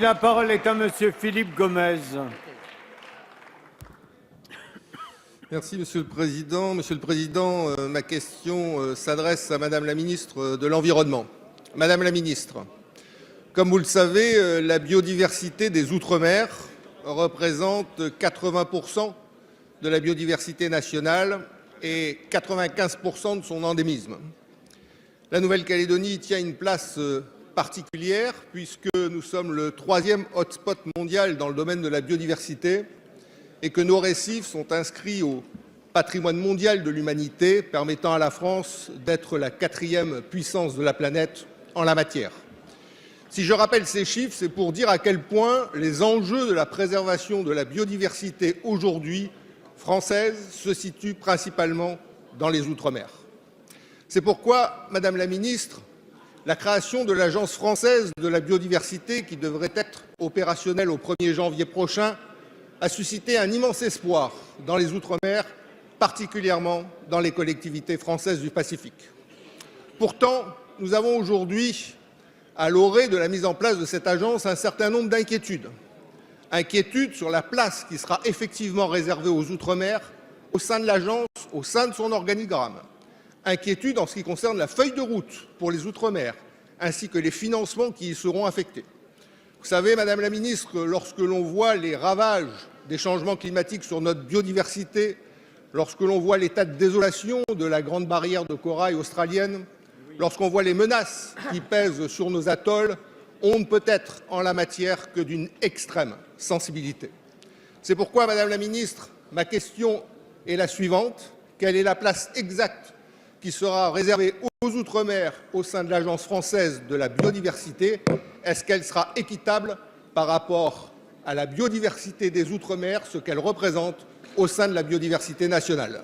Merci. La parole est à Monsieur Philippe Gomez. Merci Monsieur le Président. Monsieur le Président, ma question s'adresse à Madame la Ministre de l'Environnement. Madame la Ministre, comme vous le savez, la biodiversité des Outre-mer représente 80% de la biodiversité nationale et 95% de son endémisme. La Nouvelle-Calédonie tient une place particulière puisque nous sommes le 3e hotspot mondial dans le domaine de la biodiversité et que nos récifs sont inscrits au patrimoine mondial de l'humanité, permettant à la France d'être la 4e puissance de la planète en la matière. Si je rappelle ces chiffres, c'est pour dire à quel point les enjeux de la préservation de la biodiversité aujourd'hui française se situent principalement dans les Outre-mer. C'est pourquoi, Madame la Ministre, la création de l'Agence française de la biodiversité, qui devrait être opérationnelle au 1er janvier prochain, a suscité un immense espoir dans les Outre-mer, particulièrement dans les collectivités françaises du Pacifique. Pourtant, nous avons aujourd'hui, à l'orée de la mise en place de cette agence, un certain nombre d'inquiétudes. Inquiétudes sur la place qui sera effectivement réservée aux Outre-mer au sein de l'agence, au sein de son organigramme. Inquiétudes en ce qui concerne la feuille de route pour les Outre-mer, ainsi que les financements qui y seront affectés. Vous savez, Madame la Ministre, lorsque l'on voit les ravages des changements climatiques sur notre biodiversité, lorsque l'on voit l'état de désolation de la grande barrière de corail australienne, lorsqu'on voit les menaces qui pèsent sur nos atolls, on ne peut être en la matière que d'une extrême sensibilité. C'est pourquoi, Madame la Ministre, ma question est la suivante. Quelle est la place exacte qui sera réservée aux Outre-mer au sein de l'Agence française de la biodiversité? Est-ce qu'elle sera équitable par rapport à la biodiversité des Outre-mer, ce qu'elle représente au sein de la biodiversité nationale?